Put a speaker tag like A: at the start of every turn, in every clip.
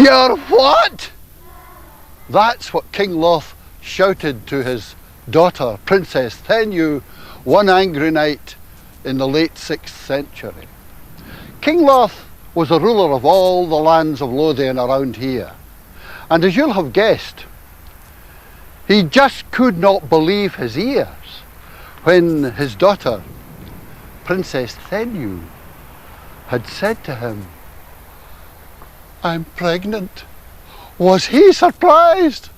A: You're what? That's what King Loth shouted to his daughter, Princess Thenyu, one angry night in the late 6th century. King Loth was the ruler of all the lands of Lothian around here. And as you'll have guessed, he just could not believe his ears when his daughter, Princess Thenyu, had said to him, "I'm pregnant." Was he surprised?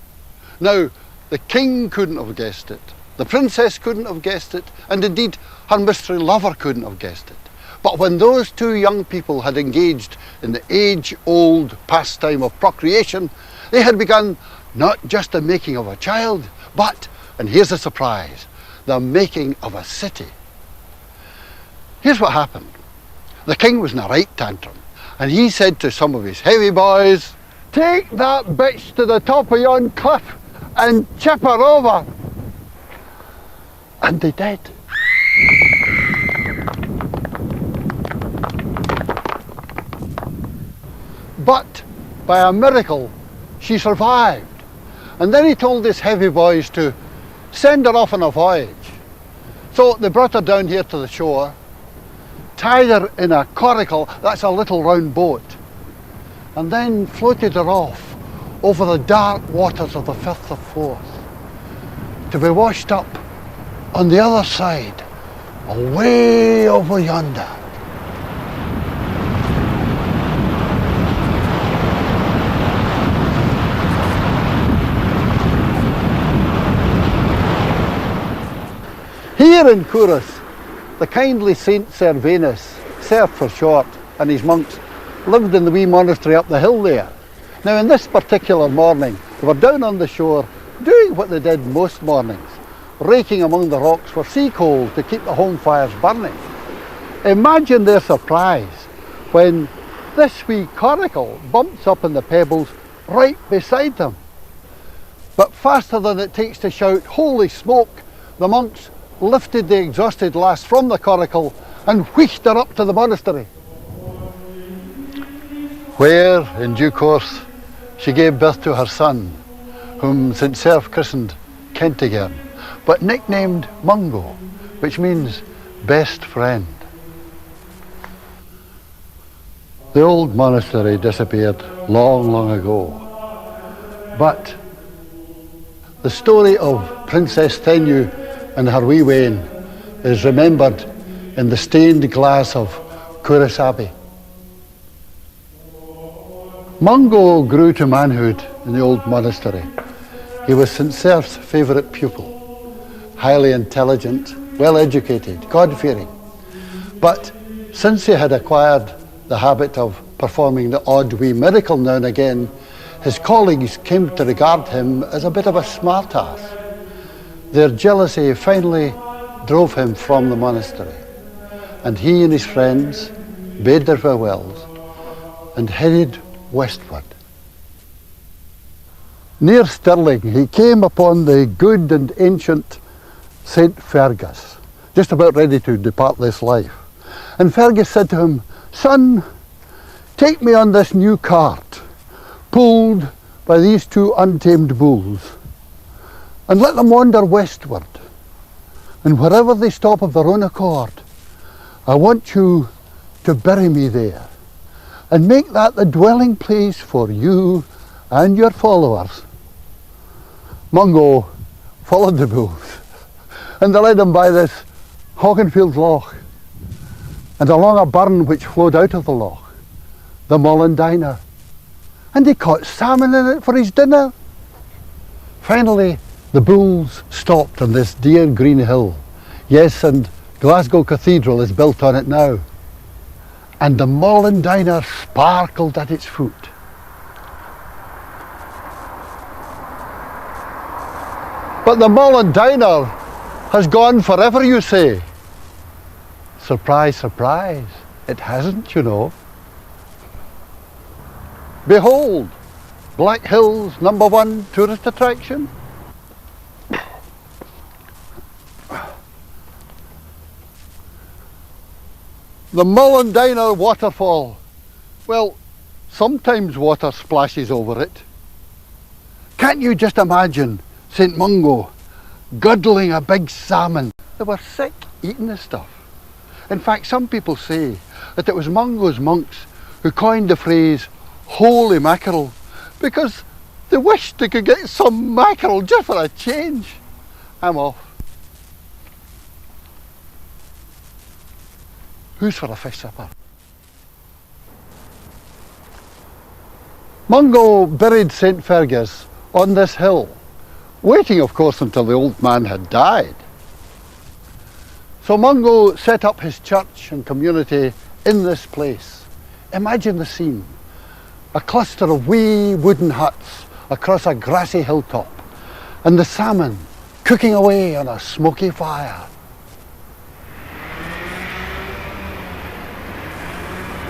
A: Now, the king couldn't have guessed it, the princess couldn't have guessed it, and indeed her mystery lover couldn't have guessed it. But when those two young people had engaged in the age-old pastime of procreation, they had begun not just the making of a child, but, and here's the surprise, the making of a city. Here's what happened. The king was in a right tantrum, and he said to some of his heavy boys, "Take that bitch to the top of yon cliff and chip her over." And they did. But by a miracle, she survived. And then he told his heavy boys to send her off on a voyage. So they brought her down here to the shore, tied her in a coracle, that's a little round boat, and then floated her off over the dark waters of the Firth of Forth to be washed up on the other side, away over yonder. Here in Coorous, the kindly Saint Servanus, Serf for short, and his monks lived in the wee monastery up the hill there. Now in this particular morning, they were down on the shore doing what they did most mornings, raking among the rocks for sea coal to keep the home fires burning. Imagine their surprise when this wee coracle bumps up in the pebbles right beside them. But faster than it takes to shout, "Holy smoke!" the monks lifted the exhausted lass from the coracle and wheeshed her up to the monastery, where, in due course, she gave birth to her son, whom St. Serf christened Kentigern, but nicknamed Mungo, which means best friend. The old monastery disappeared long, long ago, but the story of Princess Thenyu and her wee wain is remembered in the stained glass of Coorous Abbey. Mungo grew to manhood in the old monastery. He was St. Serf's favourite pupil, highly intelligent, well educated, God-fearing. But since he had acquired the habit of performing the odd wee miracle now and again, his colleagues came to regard him as a bit of a smart-ass. Their jealousy finally drove him from the monastery, and he and his friends bade their farewells and headed westward. Near Stirling, he came upon the good and ancient St. Fergus, just about ready to depart this life. And Fergus said to him, "Son, take me on this new cart, pulled by these two untamed bulls, and let them wander westward. And wherever they stop of their own accord, I want you to bury me there, and make that the dwelling place for you and your followers." Mungo followed the bulls, and they led him by this Hoggenfield Loch, and along a burn which flowed out of the loch, the Mollendiner, and he caught salmon in it for his dinner. Finally, the bulls stopped on this dear green hill. Yes, and Glasgow Cathedral is built on it now. And the Mollendiner sparkled at its foot. But the Mollendiner has gone forever, you say? Surprise, surprise, it hasn't, you know. Behold, Black Hill's #1 tourist attraction. The Mollendiner waterfall. Well, Sometimes water splashes over it. Can't you just imagine St Mungo guddling a big salmon? They were sick eating the stuff. In fact, some people say that it was Mungo's monks who coined the phrase holy mackerel because they wished they could get some mackerel just for a change. I'm off. Who's for a fish supper? Mungo buried St Fergus on this hill, waiting of course until the old man had died. So Mungo set up his church and community in this place. Imagine the scene. A cluster of wee wooden huts across a grassy hilltop, and the salmon cooking away on a smoky fire.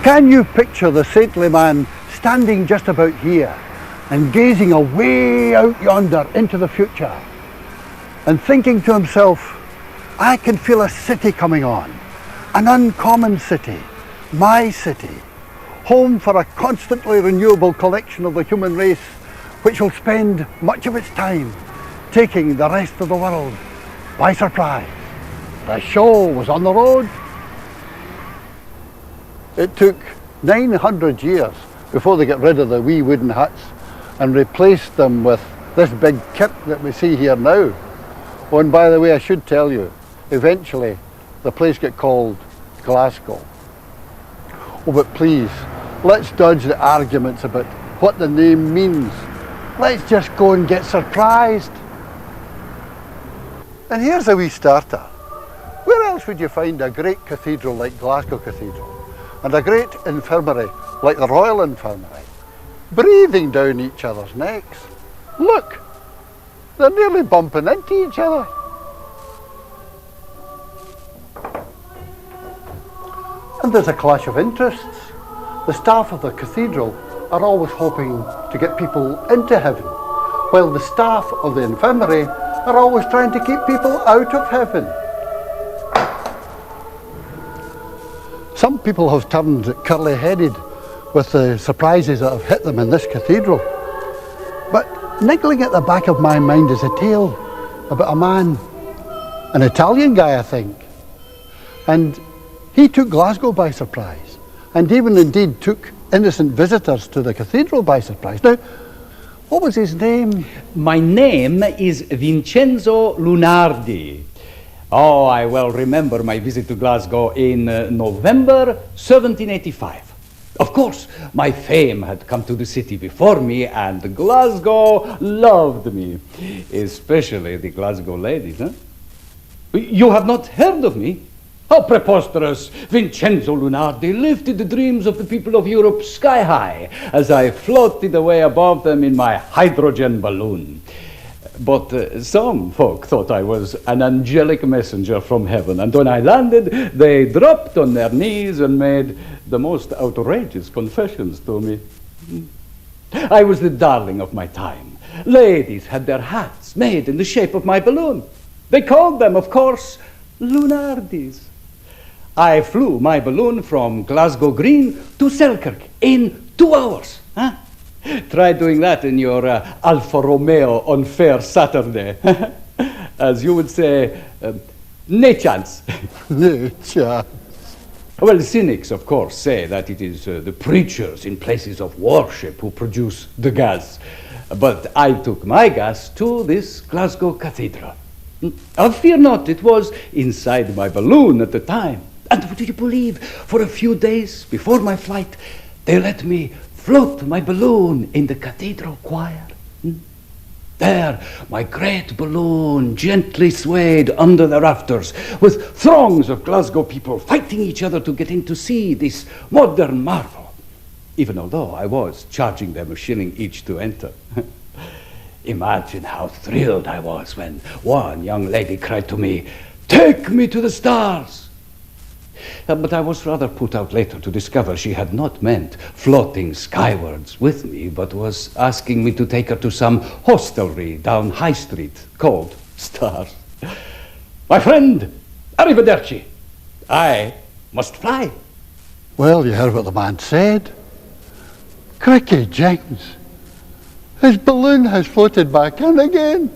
A: Can you picture the saintly man standing just about here and gazing away out yonder into the future and thinking to himself, I can feel a city coming on, an uncommon city, my city, home for a constantly renewable collection of the human race which will spend much of its time taking the rest of the world by surprise. The show was on the road. It took 900 years before they got rid of the wee wooden huts and replaced them with this big kit that we see here now. Oh, and by the way, I should tell you, eventually the place got called Glasgow. Oh, but please, let's dodge the arguments about what the name means. Let's just go and get surprised. And here's a wee starter. Where else would you find a great cathedral like Glasgow Cathedral and a great infirmary like the Royal Infirmary breathing down each other's necks? Look, they're nearly bumping into each other. And there's a clash of interests. The staff of the cathedral are always hoping to get people into heaven, while the staff of the infirmary are always trying to keep people out of heaven. Some people have turned curly-headed with the surprises that have hit them in this cathedral. But niggling at the back of my mind is a tale about a man, an Italian guy I think, and he took Glasgow by surprise, and even indeed took innocent visitors to the cathedral by surprise. Now, what was his name?
B: My name is Vincenzo Lunardi. Oh, I well remember my visit to Glasgow in November 1785. Of course, my fame had come to the city before me, and Glasgow loved me, especially the Glasgow ladies. Huh? You have not heard of me? How preposterous! Vincenzo Lunardi lifted the dreams of the people of Europe sky high as I floated away above them in my hydrogen balloon. But some folk thought I was an angelic messenger from heaven, and when I landed, they dropped on their knees and made the most outrageous confessions to me. I was the darling of my time. Ladies had their hats made in the shape of my balloon. They called them, of course, Lunardis. I flew my balloon from Glasgow Green to Selkirk in 2 hours. Huh? Try doing that in your Alfa Romeo on Fair Saturday. As you would say, no chance.
A: No chance.
B: Well, the cynics, of course, say that it is the preachers in places of worship who produce the gas. But I took my gas to this Glasgow Cathedral. Fear not, it was inside my balloon at the time. And would you believe, for a few days before my flight, they let me float my balloon in the cathedral choir. There, my great balloon gently swayed under the rafters, with throngs of Glasgow people fighting each other to get in to see this modern marvel, even although I was charging them $1 each to enter. Imagine how thrilled I was when one young lady cried to me, "Take me to the stars!" But I was rather put out later to discover she had not meant floating skywards with me, but was asking me to take her to some hostelry down High Street called Stars. My friend, arrivederci. I must fly.
A: Well, you heard what the man said. Cricky Jenkins, his balloon has floated back in again.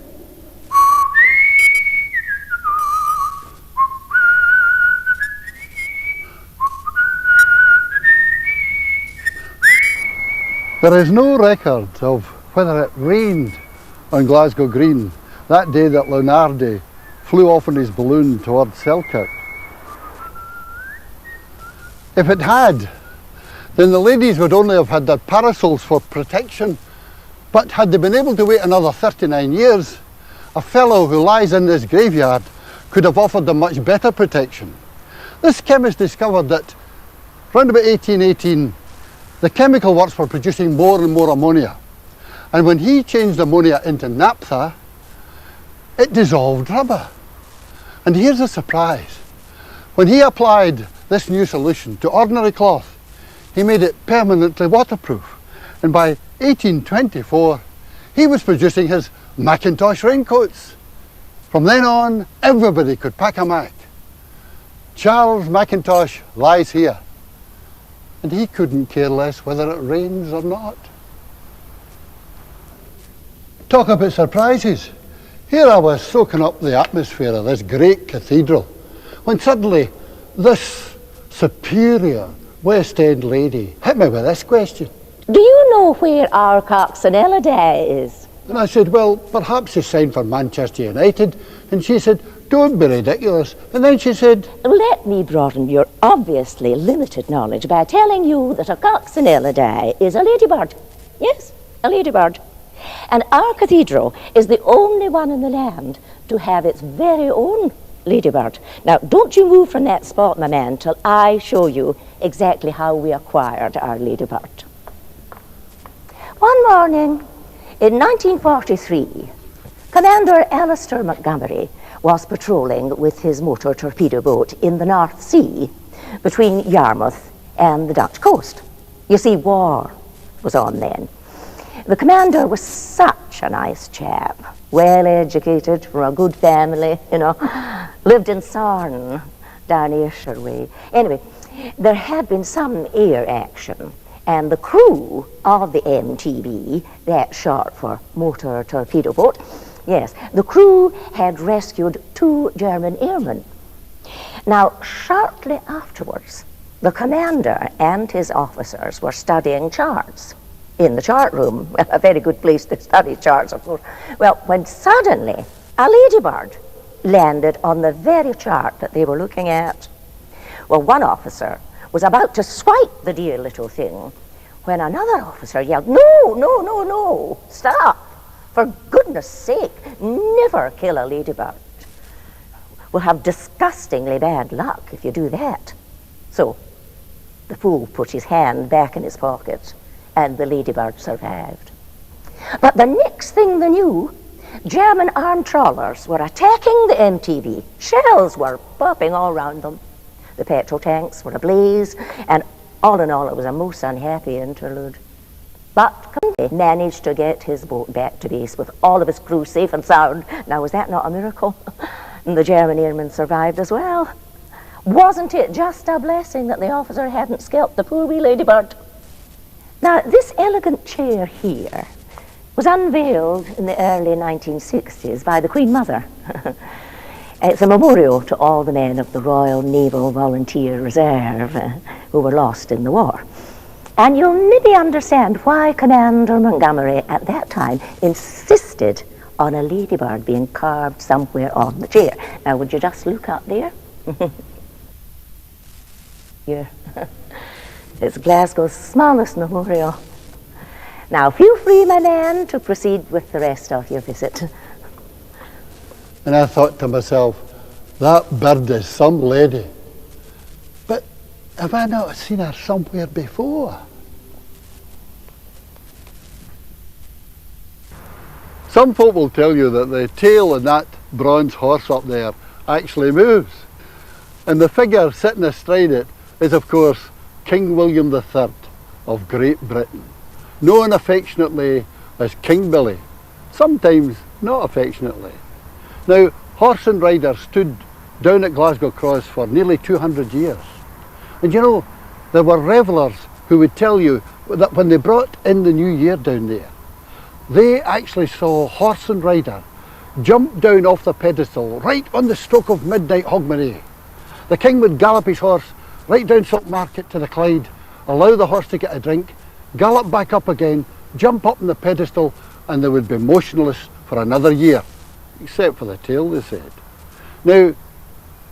A: There is no record of whether it rained on Glasgow Green that day that Lunardi flew off in his balloon towards Selkirk. If it had, then the ladies would only have had their parasols for protection, but had they been able to wait another 39 years, a fellow who lies in this graveyard could have offered them much better protection. This chemist discovered that round about 1818, the chemical works were producing more and more ammonia. And when he changed ammonia into naphtha, it dissolved rubber. And here's the surprise. When he applied this new solution to ordinary cloth, he made it permanently waterproof. And by 1824, he was producing his Macintosh raincoats. From then on, everybody could pack a Mac. Charles Macintosh lies here. And he couldn't care less whether it rains or not. Talk about surprises. Here I was soaking up the atmosphere of this great cathedral, when suddenly this superior West End lady hit me with this question.
C: Do you know where our Coccinella Day is?
A: And I said, well, perhaps he's signed for Manchester United. And she said, don't be ridiculous. And then she said,
C: Let me broaden your obviously limited knowledge by telling you that a Coccinella Day is a ladybird. Yes, a ladybird. And our cathedral is the only one in the land to have its very own ladybird. Now, don't you move from that spot, my man, till I show you exactly how we acquired our ladybird. One morning in 1943, Commander Alistair Montgomery was patrolling with his motor torpedo boat in the North Sea between Yarmouth and the Dutch coast. You see, war was on then. The commander was such a nice chap, well educated, from a good family, lived in Sarn, down Ayrshire way. Anyway, there had been some air action, and the crew of the MTB, that's short for motor torpedo boat, yes, the crew had rescued 2 German airmen. Now, shortly afterwards, the commander and his officers were studying charts in the chart room, a very good place to study charts, of course. Well, when suddenly a ladybird landed on the very chart that they were looking at. Well, one officer was about to swipe the dear little thing when another officer yelled, No, stop. For goodness sake, never kill a ladybird. We'll have disgustingly bad luck if you do that. So the fool put his hand back in his pocket, and the ladybird survived. But the next thing they knew, German armed trawlers were attacking the MTB. Shells were popping all around them. The petrol tanks were ablaze, and all in all, it was a most unhappy interlude. But Cundy managed to get his boat back to base with all of his crew safe and sound. Now, was that not a miracle? And the German airmen survived as well. Wasn't it just a blessing that the officer hadn't scalped the poor wee ladybird? Now, this elegant chair here was unveiled in the early 1960s by the Queen Mother. It's a memorial to all the men of the Royal Naval Volunteer Reserve who were lost in the war. And you'll maybe understand why Commander Montgomery at that time insisted on a ladybird being carved somewhere on the chair. Now, would you just look up there? Here. It's Glasgow's smallest memorial. Now, feel free, my man, to proceed with the rest of your visit.
A: And I thought to myself, that bird is some lady. But have I not seen her somewhere before? Some folk will tell you that the tail in that bronze horse up there actually moves. And the figure sitting astride it is, of course, King William III of Great Britain, known affectionately as King Billy, sometimes not affectionately. Now, horse and rider stood down at Glasgow Cross for nearly 200 years. And you know, there were revellers who would tell you that when they brought in the new year down there, they actually saw horse and rider jump down off the pedestal right on the stroke of midnight Hogmanay. The king would gallop his horse right down Salt Market to the Clyde, allow the horse to get a drink, gallop back up again, jump up on the pedestal, and they would be motionless for another year, except for the tail, they said. Now,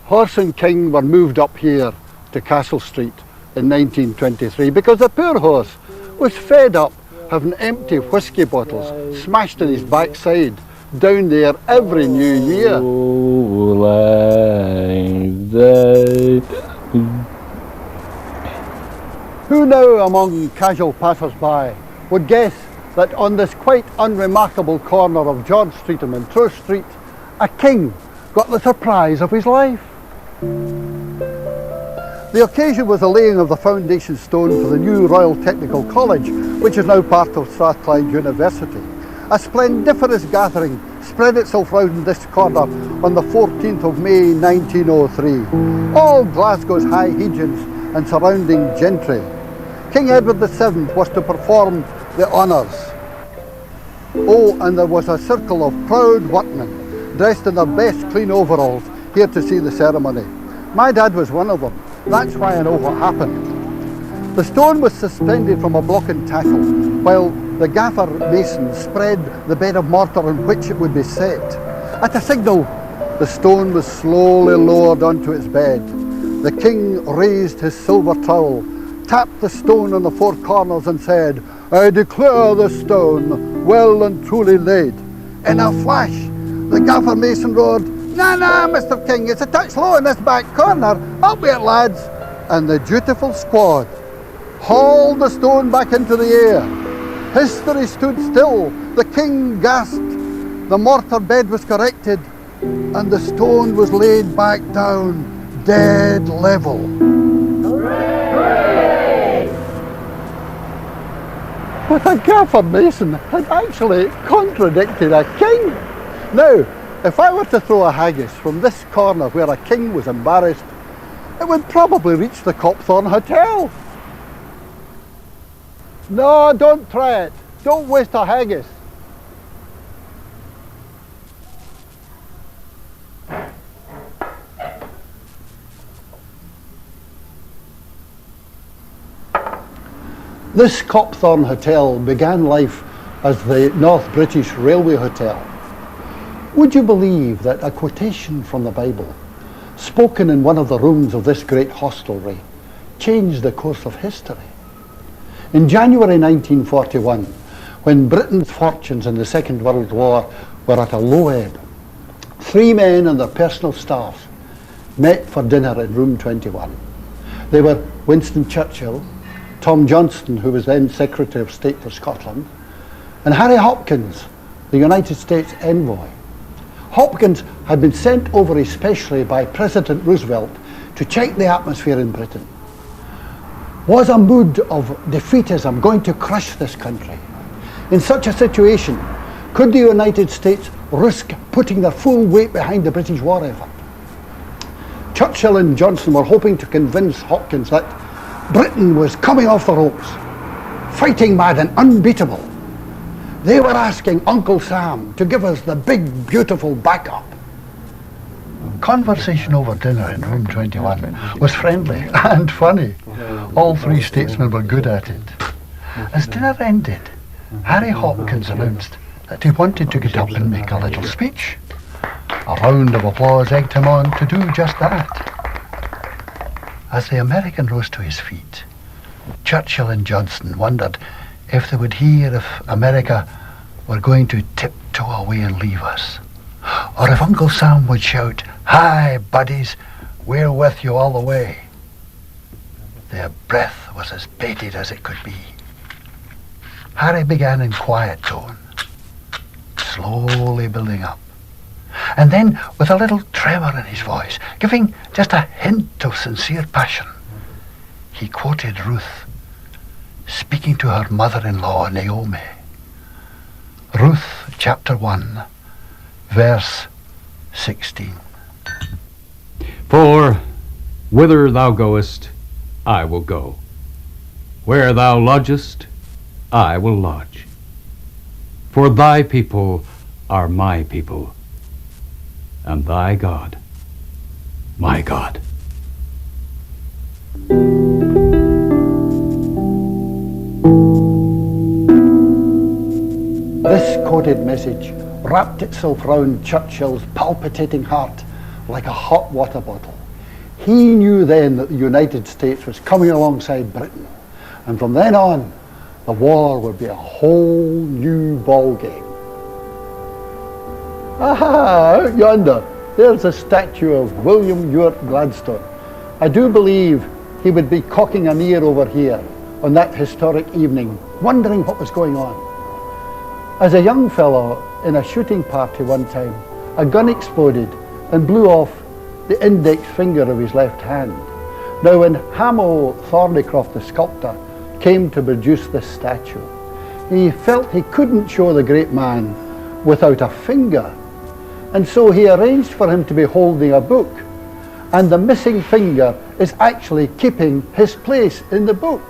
A: horse and king were moved up here to Castle Street in 1923 because the poor horse was fed up having empty whisky bottles smashed in his backside down there every new year. Who now among casual passers-by would guess that on this quite unremarkable corner of George Street and Montrose Street, a king got the surprise of his life? The occasion was the laying of the foundation stone for the new Royal Technical College, which is now part of Strathclyde University. A splendiferous gathering spread itself round this corner on the 14th of May 1903. All Glasgow's high Hegians and surrounding gentry. King Edward VII was to perform the honours. Oh, and there was a circle of proud workmen dressed in their best clean overalls here to see the ceremony. My dad was one of them. That's why I know what happened. The stone was suspended from a block and tackle while the gaffer mason spread the bed of mortar on which it would be set. At a signal, the stone was slowly lowered onto its bed. The king raised his silver trowel, tapped the stone on the four corners and said, "I declare the stone well and truly laid." In a flash, the gaffer mason roared, "Nah, Mr. King, it's a touch low in this back corner. Up with it, lads." And the dutiful squad hauled the stone back into the air. History stood still. The king gasped. The mortar bed was corrected, and the stone was laid back down, dead level. Hooray! But a gaffer mason had actually contradicted a king. Now, if I were to throw a haggis from this corner where a king was embarrassed, it would probably reach the Copthorne Hotel. No, don't try it. Don't waste a haggis. This Copthorne Hotel began life as the North British Railway Hotel. Would you believe that a quotation from the Bible, spoken in one of the rooms of this great hostelry, changed the course of history? In January 1941, when Britain's fortunes in the Second World War were at a low ebb, 3 men and their personal staff met for dinner in room 21. They were Winston Churchill, Tom Johnston, who was then Secretary of State for Scotland, and Harry Hopkins, the United States envoy. Hopkins had been sent over especially by President Roosevelt to check the atmosphere in Britain. Was a mood of defeatism going to crush this country? In such a situation, could the United States risk putting their full weight behind the British war effort? Churchill and Johnson were hoping to convince Hopkins that Britain was coming off the ropes, fighting mad and unbeatable. They were asking Uncle Sam to give us the big, beautiful backup. Conversation over dinner in room 21 was friendly and funny. All 3 statesmen were good at it. As dinner ended, Harry Hopkins announced that he wanted to get up and make a little speech. A round of applause egged him on to do just that. As the American rose to his feet, Churchill and Johnson wondered if they would hear if America were going to tiptoe away and leave us, or if Uncle Sam would shout, "Hi, buddies, we're with you all the way." Their breath was as bated as it could be. Harry began in quiet tone, slowly building up, and then with a little tremor in his voice, giving just a hint of sincere passion, he quoted Ruth, speaking to her mother-in-law, Naomi. Ruth, chapter 1, verse 16.
B: For whither thou goest, I will go. Where thou lodgest, I will lodge. For thy people are my people, and thy God, my God.
A: This coded message wrapped itself round Churchill's palpitating heart like a hot water bottle. He knew then that the United States was coming alongside Britain, and from then on, the war would be a whole new ball game. Aha, out yonder, there's a statue of William Ewart Gladstone. I do believe he would be cocking an ear over here on that historic evening, wondering what was going on. As a young fellow in a shooting party one time, a gun exploded and blew off the index finger of his left hand. Now when Hamo Thornycroft, the sculptor, came to produce this statue, he felt he couldn't show the great man without a finger. And so he arranged for him to be holding a book. And the missing finger is actually keeping his place in the book.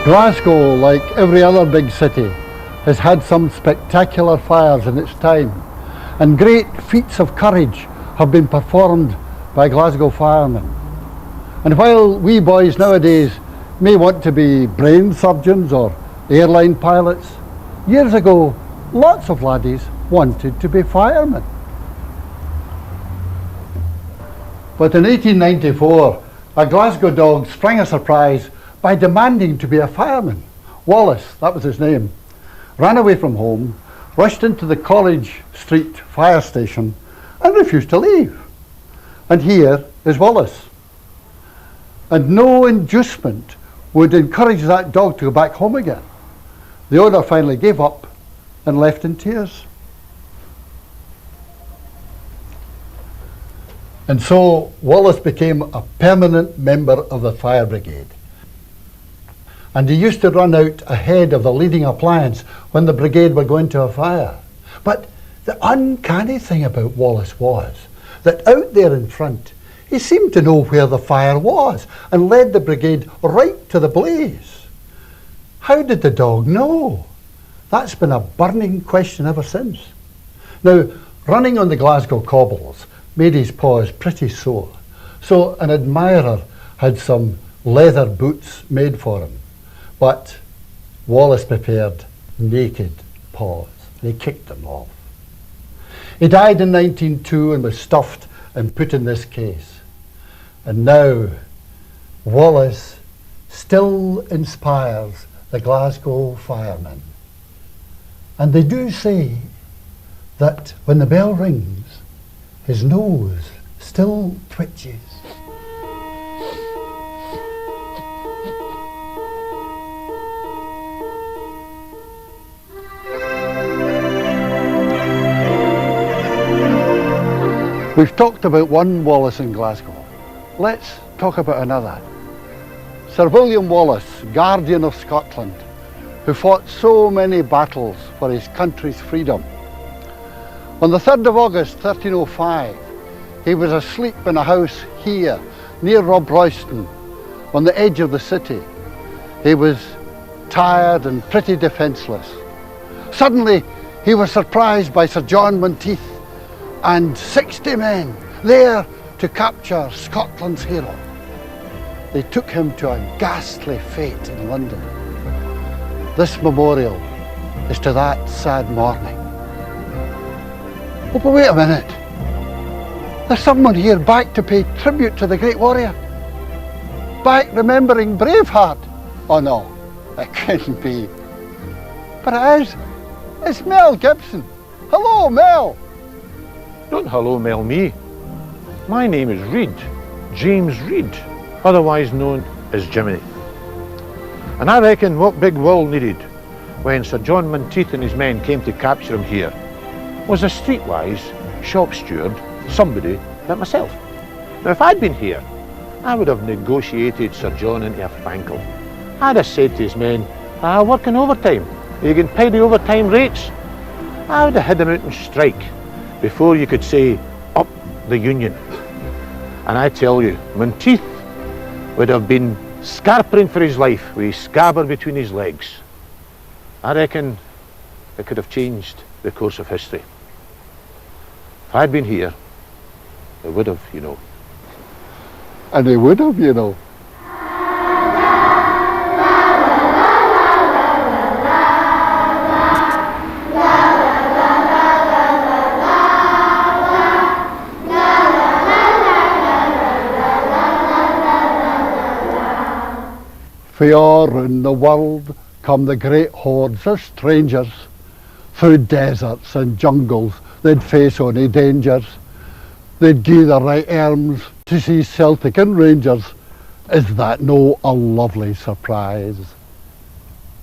A: Glasgow, like every other big city, has had some spectacular fires in its time, and great feats of courage have been performed by Glasgow firemen. And while we boys nowadays may want to be brain surgeons or airline pilots, years ago lots of laddies wanted to be firemen. But in 1894, a Glasgow dog sprang a surprise by demanding to be a fireman. Wallace, that was his name, ran away from home, rushed into the College Street fire station and refused to leave. And here is Wallace. And no inducement would encourage that dog to go back home again. The owner finally gave up and left in tears. And so Wallace became a permanent member of the fire brigade. And he used to run out ahead of the leading appliance when the brigade were going to a fire. But the uncanny thing about Wallace was that out there in front, he seemed to know where the fire was and led the brigade right to the blaze. How did the dog know? That's been a burning question ever since. Now, running on the Glasgow cobbles made his paws pretty sore, so an admirer had some leather boots made for him. But Wallace prepared naked paws. He kicked them off. He died in 1902 and was stuffed and put in this case. And now Wallace still inspires the Glasgow firemen. And they do say that when the bell rings, his nose still twitches. We've talked about one Wallace in Glasgow. Let's talk about another. Sir William Wallace, Guardian of Scotland, who fought so many battles for his country's freedom. On the 3rd of August 1305, he was asleep in a house here, near Rob Royston, on the edge of the city. He was tired and pretty defenceless. Suddenly, he was surprised by Sir John Monteith and 60 men there to capture Scotland's hero. They took him to a ghastly fate in London. This memorial is to that sad morning. Oh, but wait a minute. There's someone here back to pay tribute to the great warrior. Back remembering Braveheart. Oh no, it couldn't be. But it is. It's Mel Gibson. Hello, Mel.
D: Don't hello Mel me. My name is Reid, James Reid, otherwise known as Jiminy. And I reckon what Big Will needed when Sir John Monteith and his men came to capture him here was a streetwise shop steward, somebody but myself. Now if I'd been here, I would have negotiated Sir John into a fankle. I'd have said to his men, working overtime, you can pay the overtime rates. I would have had him out on strike before you could say, up the union. And I tell you, Monteith would have been scarpering for his life with his scabbard between his legs. I reckon it could have changed the course of history. If I'd been here, it would have, you know.
A: And he would have, you know. For in the world come the great hordes of strangers. Through deserts and jungles they'd face ony dangers. They'd gie their right arms to see Celtic and Rangers. Is that no a lovely surprise?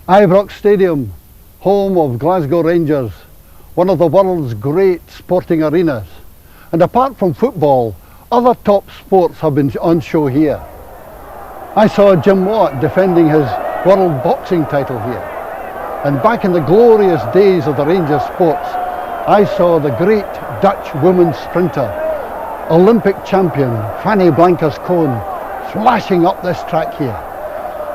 A: Ibrox Stadium, home of Glasgow Rangers, one of the world's great sporting arenas. And apart from football, other top sports have been on show here. I saw Jim Watt defending his world boxing title here. And back in the glorious days of the Rangers sports, I saw the great Dutch women's sprinter, Olympic champion Fanny Blankers-Koen, slashing up this track here.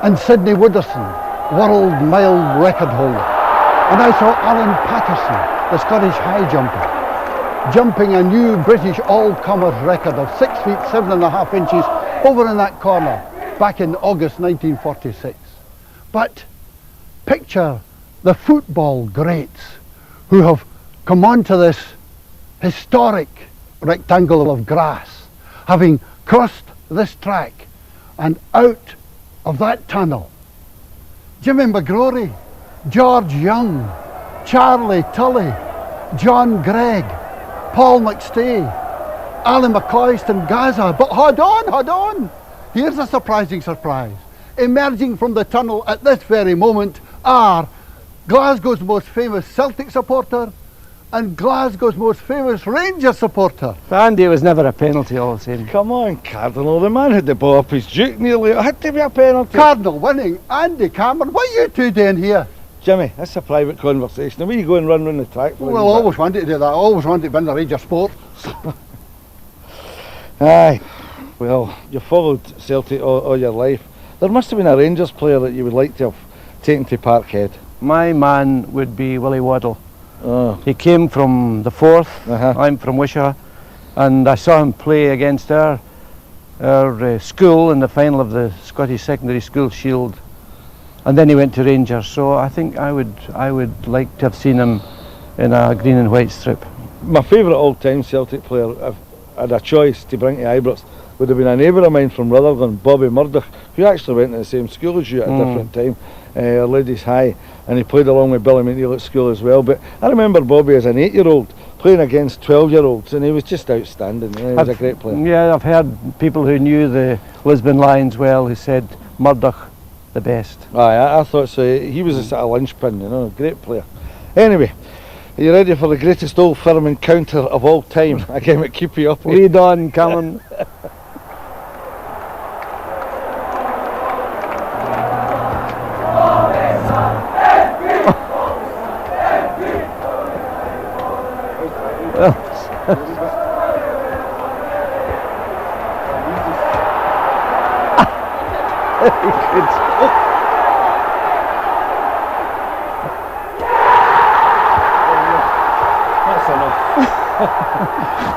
A: And Sydney Wooderson, world mile record holder. And I saw Alan Patterson, the Scottish high jumper, jumping a new British all-comers record of 6 feet 7.5 inches over in that corner back in August 1946. But picture the football greats who have come onto this historic rectangle of grass, having crossed this track and out of that tunnel. Jimmy McGrory, George Young, Charlie Tully, John Gregg, Paul McStay, Alan McCoist and Gaza. But hold on. Here's a surprising surprise. Emerging from the tunnel at this very moment are Glasgow's most famous Celtic supporter and Glasgow's most famous Rangers supporter.
E: Andy, it was never a penalty all the same.
F: Come on, Cardinal, the man had the ball up his duke nearly. It had to be a penalty.
A: Cardinal winning, Andy Cameron, what are you two doing here?
F: Jimmy, that's a private conversation. Now, will you go and run round the track for
A: Well, I always wanted to do that. I always wanted to win the Rangers sport.
F: Aye, well, you followed Celtic all your life. There must have been a Rangers player that you would like to have taken to Parkhead.
E: My man would be Willie Waddle.
F: Oh.
E: He came from the Forth.
F: Uh-huh.
E: I'm from Wishaw, and I saw him play against our school in the final of the Scottish Secondary School Shield, and then he went to Rangers. So I think I would like to have seen him in a green and white strip.
F: My favourite all-time Celtic player, if I had a choice to bring to Ibrox, would have been a neighbour of mine from Rutherglen, Bobby Murdoch, who actually went to the same school as you at a different time, Ladies High, and he played along with Billy McNeil at school as well. But I remember Bobby as an 8-year-old playing against 12-year-olds, and he was just outstanding. He was a great player.
E: Yeah, I've heard people who knew the Lisbon Lions well who said Murdoch the best.
F: Aye, I thought so. He was a sort of linchpin, you know, great player. Anyway, are you ready for the greatest old firm encounter of all time? I came at keep you up.
E: Lead on, Cameron.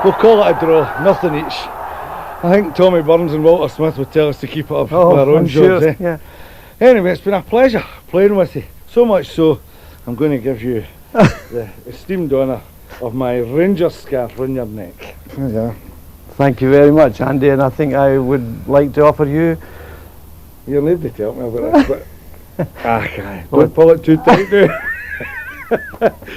F: We'll call it a draw, nothing each. I think Tommy Burns and Walter Smith would tell us to keep it up with our own jobs.
E: Sure. Yeah.
F: Anyway, it's been a pleasure playing with you. So much so, I'm going to give you the esteemed honour of my Rangers scarf on your neck.
E: Yeah. Thank you very much, Andy, and I think I would like to offer you.
F: You're need to tell me about this, but don't pull it too tight now.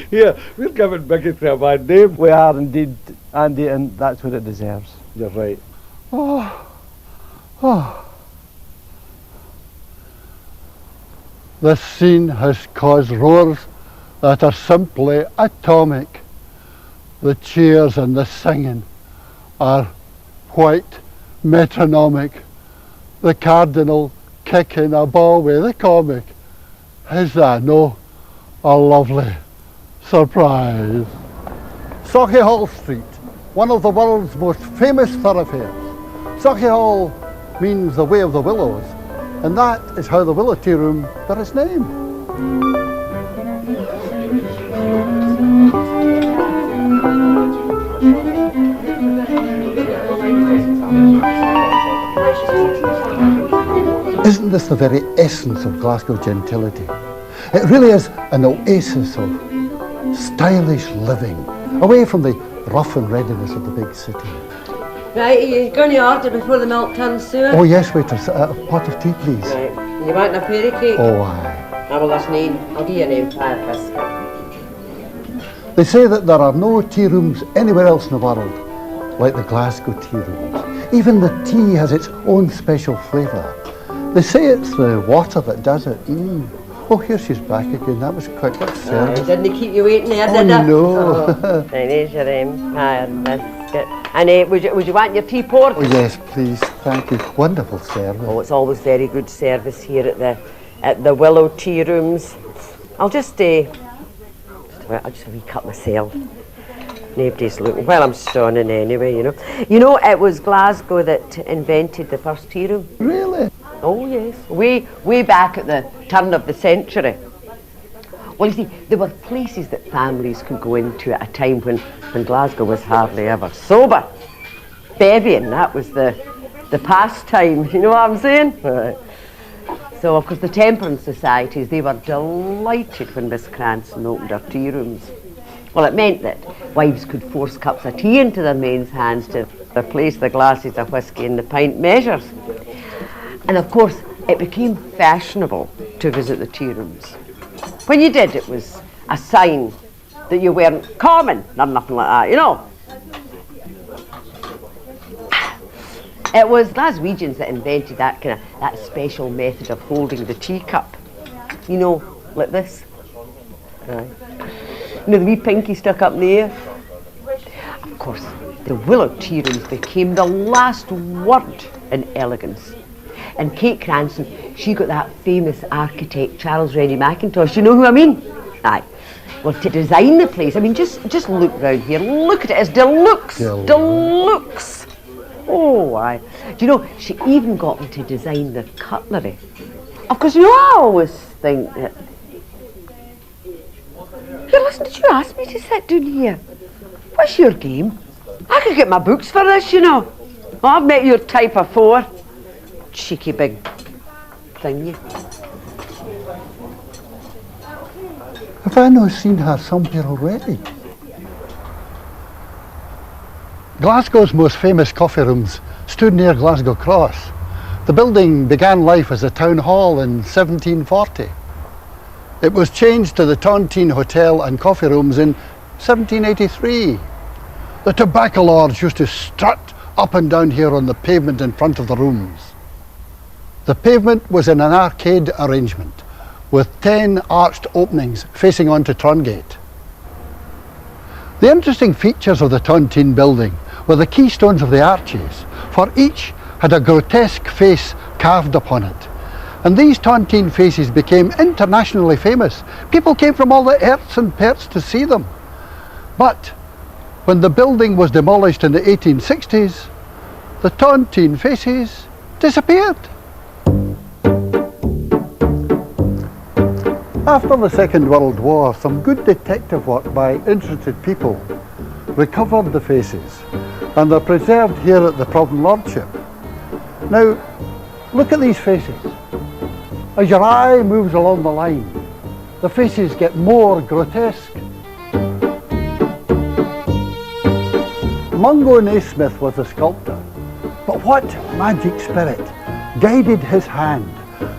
F: Here, we're giving Biggie to a bad name.
E: We are indeed, Andy, and that's what it deserves.
F: You're right.
A: This scene has caused roars that are simply atomic. The cheers and the singing are quite metronomic. The Cardinal kicking a ball with the comic. Is that no a lovely surprise? Sauchiehall Street, one of the world's most famous thoroughfares. Sauchiehall means the way of the willows, and that is how the Willow Tea Room got its name. Isn't this the very essence of Glasgow gentility? It really is an oasis of stylish living, away from the rough and readiness of the big city.
G: Right, are you going to order before the milk turns sour?
A: Oh yes, waiters, a pot of tea, please.
G: Right, you want a fairy cake?
A: Oh, aye.
G: I will last name. I'll give you a name, Fire Biscuit.
A: They say that there are no tea rooms anywhere else in the world like the Glasgow tea rooms. Even the tea has its own special flavour. They say it's the water that does it. Oh, here she's back again. That was quick. What service?
G: Didn't keep you waiting there,
A: Oh,
G: did I?
A: no.
G: Oh. Right, there's your Fire Biscuit. And would you want your tea poured?
A: Oh, yes, please. Thank you. Wonderful service.
G: Oh, it's always very good service here at the Willow Tea Rooms. I'll just I'll just a wee cup myself. Nobody's looking. Well, I'm stunning anyway, you know. You know, it was Glasgow that invented the first tea room.
A: Really?
G: Oh, yes. Way back at the turn of the century. Well, you see, there were places that families could go into at a time when Glasgow was hardly ever sober. Bevying, that was the pastime, you know what I'm saying? Right. So, of course, the temperance societies, they were delighted when Miss Cranston opened her tea rooms. Well, it meant that wives could force cups of tea into their men's hands to replace the glasses of whisky in the pint measures. And, of course, it became fashionable to visit the tea rooms. When you did, it was a sign that you weren't common, or nothing like that, you know. It was Glaswegians that invented that special method of holding the teacup. You know, like this. Right. You know, the wee pinky stuck up in the air. Of course, the Willow tea rooms became the last word in elegance. And Kate Cranston, she got that famous architect Charles Rennie Mackintosh. You know who I mean? Aye. Well, to design the place, I mean, just look round here. Look at it, it's deluxe. Deluxe. Oh, aye. Do you know, she even got them to design the cutlery. Of course, you know, I always think that... Here, listen, did you ask me to sit down here? What's your game? I could get my books for this, you know. Oh, I've met your type afore. Cheeky big thingy.
A: Have I not seen her somewhere already? Glasgow's most famous coffee rooms stood near Glasgow Cross. The building began life as a town hall in 1740. It was changed to the Tontine Hotel and Coffee Rooms in 1783. The tobacco lords used to strut up and down here on the pavement in front of the rooms. The pavement was in an arcade arrangement with 10 arched openings facing onto Trongate. The interesting features of the Tontine building were the keystones of the arches, for each had a grotesque face carved upon it. And these Tontine faces became internationally famous. People came from all the earths and perts to see them. But when the building was demolished in the 1860s, the Tontine faces disappeared. After the Second World War, some good detective work by interested people recovered the faces, and they're preserved here at the Proven Lordship. Now, look at these faces. As your eye moves along the line, the faces get more grotesque. Mungo Naismith was the sculptor, but what magic spirit guided his hand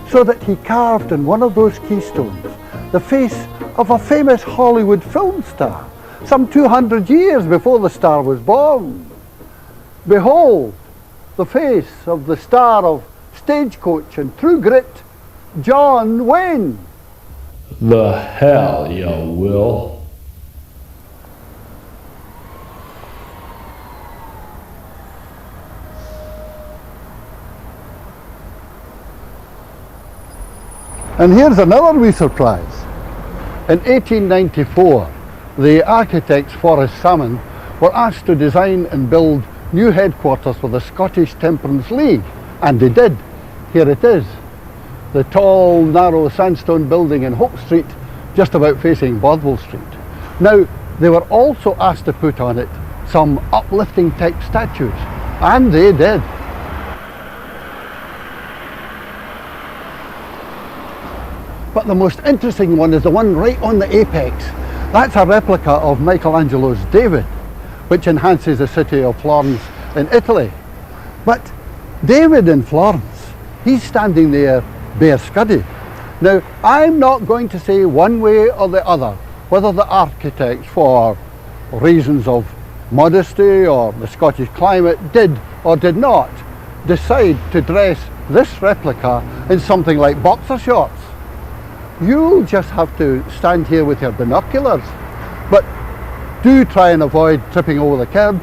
A: so that he carved in one of those keystones the face of a famous Hollywood film star, some 200 years before the star was born? Behold, the face of the star of Stagecoach and True Grit, John Wayne.
H: The hell you will.
A: And here's another wee surprise. In 1894, the architects Forrest Salmon were asked to design and build new headquarters for the Scottish Temperance League, and they did. Here it is, the tall, narrow sandstone building in Hope Street, just about facing Bothwell Street. Now, they were also asked to put on it some uplifting type statues, and they did. But the most interesting one is the one right on the apex. That's a replica of Michelangelo's David, which enhances the city of Florence in Italy. But David in Florence, he's standing there bare scuddy. Now, I'm not going to say one way or the other whether the architects, for reasons of modesty or the Scottish climate, did or did not decide to dress this replica in something like boxer shorts. You'll just have to stand here with your binoculars, but do try and avoid tripping over the curb.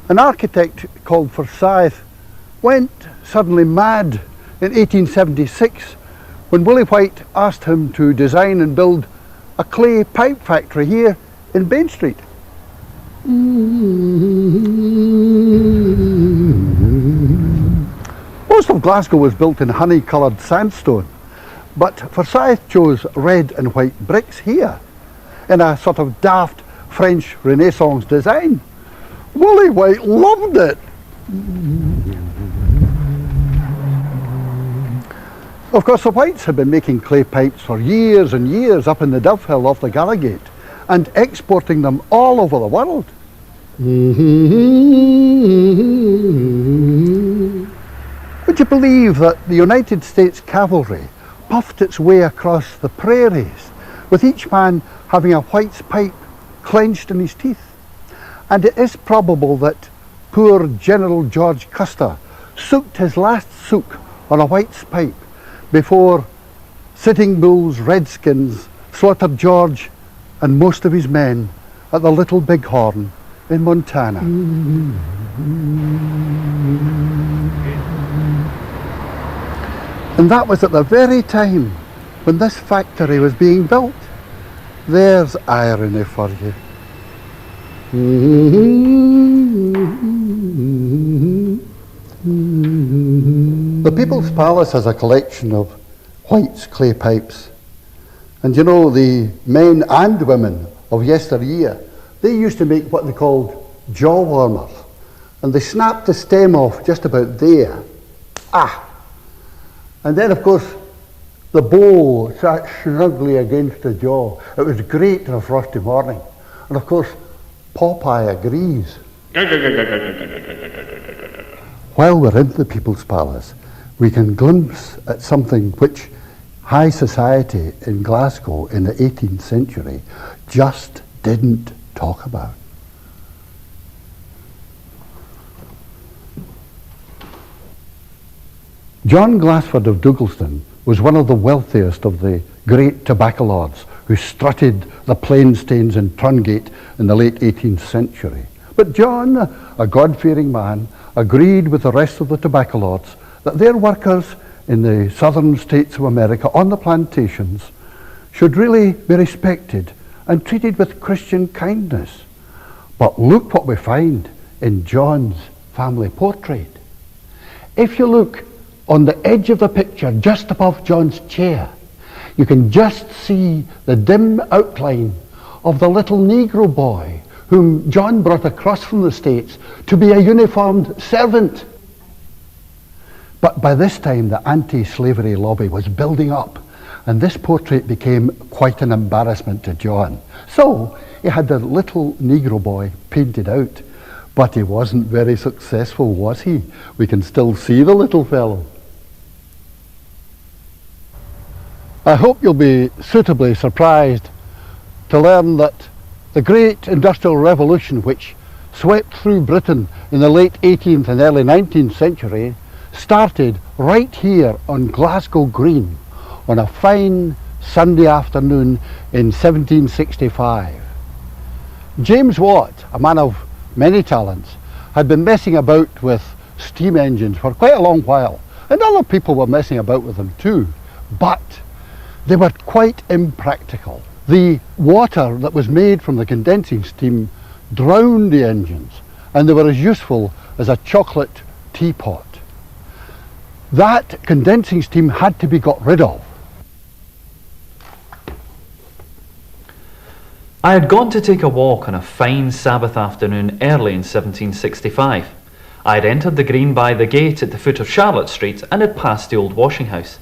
A: An architect called Forsyth went suddenly mad in 1876 when Willie White asked him to design and build a clay pipe factory here in Bain Street. Most of Glasgow was built in honey-coloured sandstone, but Forsyth chose red and white bricks here in a sort of daft French Renaissance design. Willie White loved it. Of course, the Whites had been making clay pipes for years and years up in the Dove Hill off the Gallagate and exporting them all over the world. Would you believe that the United States cavalry puffed its way across the prairies, with each man having a White's pipe clenched in his teeth? And it is probable that poor General George Custer soaked his last sook on a White's pipe before Sitting Bull's Redskins slaughtered George and most of his men at the Little Bighorn in Montana. And that was at the very time when this factory was being built. There's irony for you. The People's Palace has a collection of White's clay pipes. And you know, the men and women of yesteryear, they used to make what they called jaw warmers. And they snapped the stem off just about there. And then, of course, the bow sat snugly against the jaw. It was great on a frosty morning. And of course, Popeye agrees. While we're in the People's Palace, we can glimpse at something which high society in Glasgow in the 18th century just didn't talk about. John Glassford of Dougalston was one of the wealthiest of the great tobacco lords who strutted the Plainstanes in Trungate in the late 18th century. But John, a God-fearing man, agreed with the rest of the tobacco lords that their workers in the southern states of America on the plantations should really be respected and treated with Christian kindness. But look what we find in John's family portrait. If you look on the edge of the picture just above John's chair, you can just see the dim outline of the little Negro boy whom John brought across from the States to be a uniformed servant. But by this time the anti-slavery lobby was building up, and this portrait became quite an embarrassment to John. So he had the little Negro boy painted out, but he wasn't very successful, was he? We can still see the little fellow. I hope you'll be suitably surprised to learn that the great industrial revolution which swept through Britain in the late 18th and early 19th century started right here on Glasgow Green on a fine Sunday afternoon in 1765. James Watt, a man of many talents, had been messing about with steam engines for quite a long while, and other people were messing about with them too, but they were quite impractical. The water that was made from the condensing steam drowned the engines, and they were as useful as a chocolate teapot. That condensing steam had to be got rid of.
H: I had gone to take a walk on a fine Sabbath afternoon early in 1765. I had entered the green by the gate at the foot of Charlotte Street and had passed the old washing house.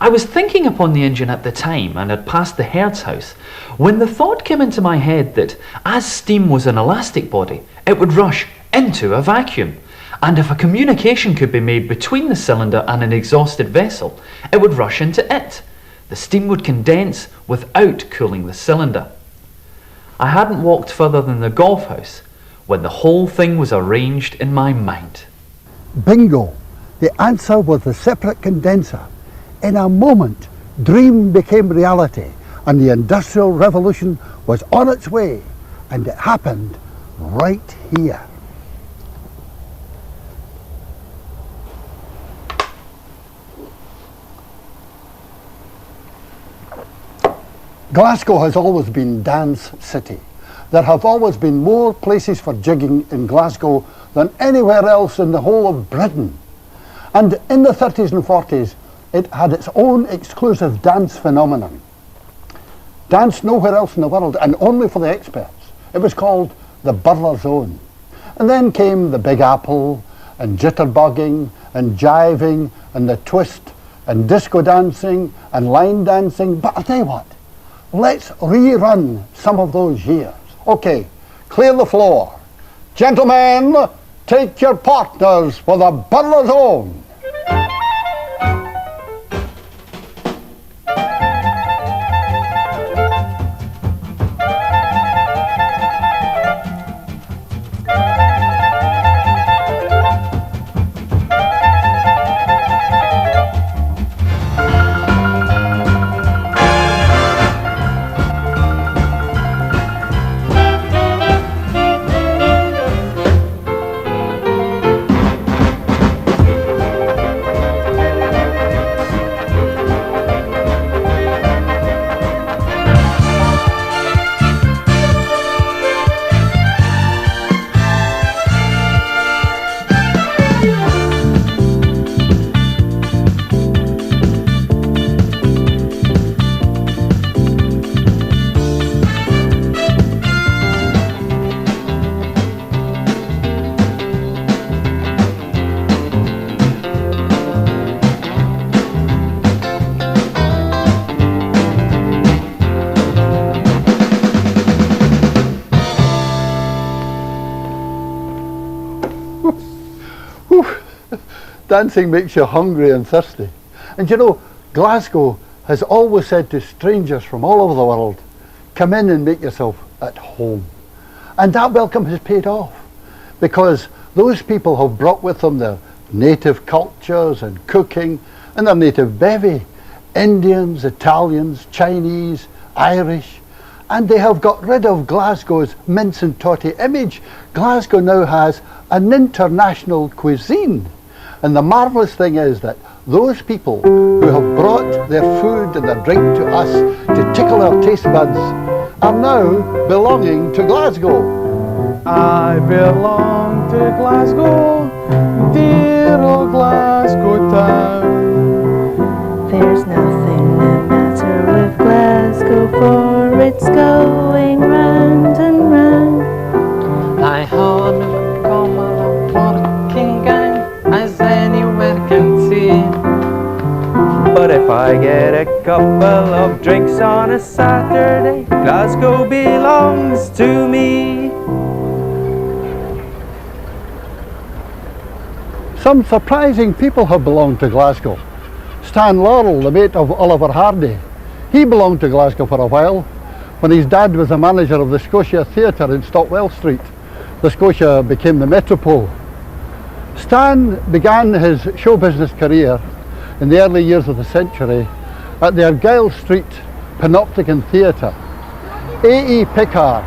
H: I was thinking upon the engine at the time and had passed the Herd's house when the thought came into my head that as steam was an elastic body, it would rush into a vacuum, and if a communication could be made between the cylinder and an exhausted vessel, it would rush into it. The steam would condense without cooling the cylinder. I hadn't walked further than the golf house when the whole thing was arranged in my mind.
A: Bingo! The answer was the separate condenser. In a moment, dream became reality, and the Industrial Revolution was on its way, and it happened right here. Glasgow has always been Dance City. There have always been more places for jigging in Glasgow than anywhere else in the whole of Britain. And in the 30s and 40s, it had its own exclusive dance phenomenon. Danced nowhere else in the world, and only for the experts. It was called the Burler Zone. And then came the Big Apple, and jitterbugging, and jiving, and the twist, and disco dancing, and line dancing. But I'll tell you what, let's rerun some of those years. Okay, clear the floor. Gentlemen, take your partners for the Burler Zone. Dancing makes you hungry and thirsty. And you know, Glasgow has always said to strangers from all over the world, come in and make yourself at home. And that welcome has paid off, because those people have brought with them their native cultures and cooking and their native bevy. Indians, Italians, Chinese, Irish, and they have got rid of Glasgow's mince and totty image. Glasgow now has an international cuisine. And the marvellous thing is that those people who have brought their food and their drink to us to tickle our taste buds are now belonging to Glasgow.
I: I belong to Glasgow, dear old Glasgow town.
J: There's nothing the matter with Glasgow, for it's going round and round.
I: I haven't come a working gang, as anywhere can see.
E: But if I get a couple of drinks on a Saturday, Glasgow belongs to me.
A: Some surprising people have belonged to Glasgow. Stan Laurel, the mate of Oliver Hardy, he belonged to Glasgow for a while when his dad was the manager of the Scotia Theatre in Stockwell Street. The Scotia became the Metropole. Stan began his show business career in the early years of the century at the Argyle Street Panopticon Theatre. A.E. Pickard,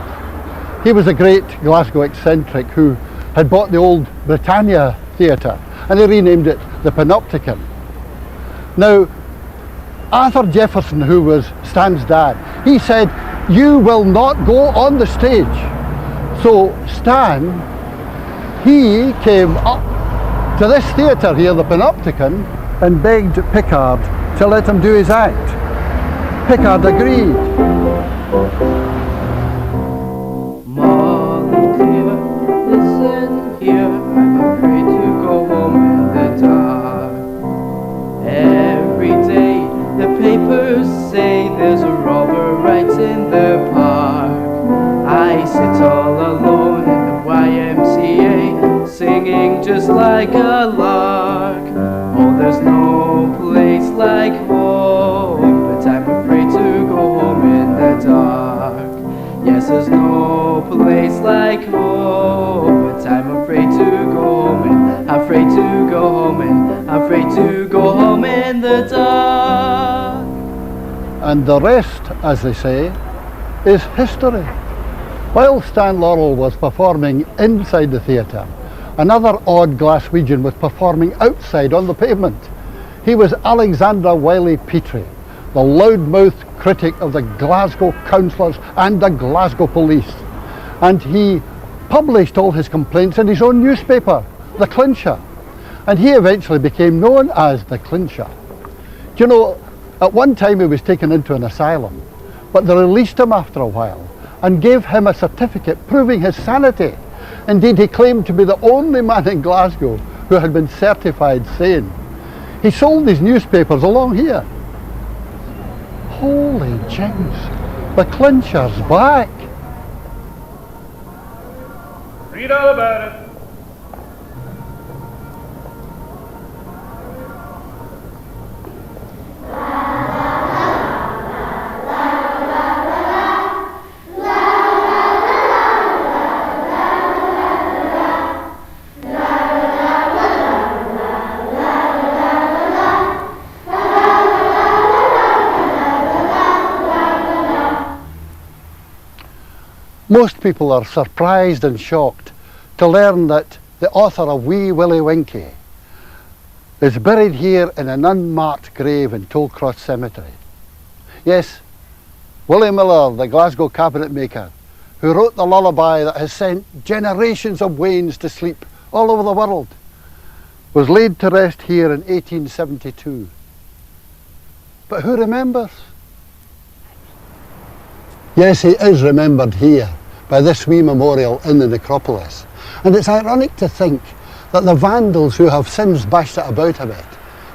A: He was a great Glasgow eccentric who had bought the old Britannia Theatre and he renamed it the Panopticon. Now, Arthur Jefferson, who was Stan's dad, he said, "You will not go on the stage." So Stan, he came up to this theatre here, the Panopticon, and begged Pickard to let him do his act. Pickard agreed.
I: Molly dear, listen here, I'm afraid to go home in the dark. Every day the papers say there's a robber right in the park. I sit all alone in the YMCA, singing just like a lark. Oh, there's no place like home, but I'm afraid to go home in the dark. Yes, there's no place like home, but I'm afraid to go home and afraid to go home and afraid to go home in the dark.
A: And the rest, as they say, is history. While Stan Laurel was performing inside the theatre, another odd Glaswegian was performing outside on the pavement. He was Alexander Wiley Petrie, the loudmouthed critic of the Glasgow councillors and the Glasgow police. And he published all his complaints in his own newspaper, The Clincher. And he eventually became known as The Clincher. Do you know, at one time he was taken into an asylum, but they released him after a while and gave him a certificate proving his sanity. Indeed, he claimed to be the only man in Glasgow who had been certified sane. He sold these newspapers along here. Holy jinx, the Clincher's back.
K: Read all about it.
A: Most people are surprised and shocked to learn that the author of Wee Willie Winkie is buried here in an unmarked grave in Tollcross Cemetery. Yes, Willie Miller, the Glasgow cabinet maker, who wrote the lullaby that has sent generations of Waynes to sleep all over the world, was laid to rest here in 1872. But who remembers? Yes, he is remembered here by this wee memorial in the necropolis. And it's ironic to think that the vandals who have since bashed it about a bit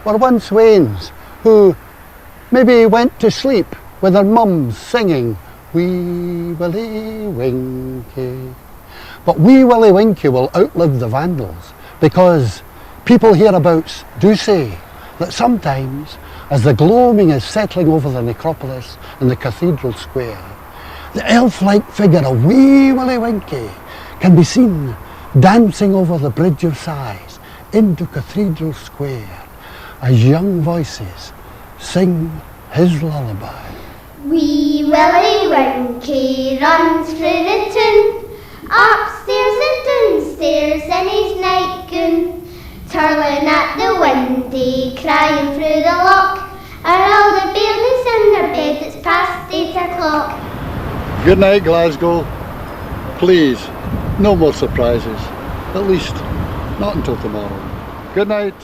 A: were once Waynes who maybe went to sleep with their mums singing Wee Willie Winkie. But Wee Willie Winkie will outlive the vandals, because people hereabouts do say that sometimes, as the gloaming is settling over the necropolis in the cathedral square, the elf-like figure of Wee Willie Winkie can be seen dancing over the Bridge of Sighs into Cathedral Square as young voices sing his lullaby.
L: Wee Willie Winkie runs through the town, upstairs and downstairs in his nightgown, twirling at the windy, crying through the lock, are all the bairnies in their bed, it's past 8 o'clock.
A: Good night, Glasgow. Please, no more surprises. At least, not until tomorrow. Good night.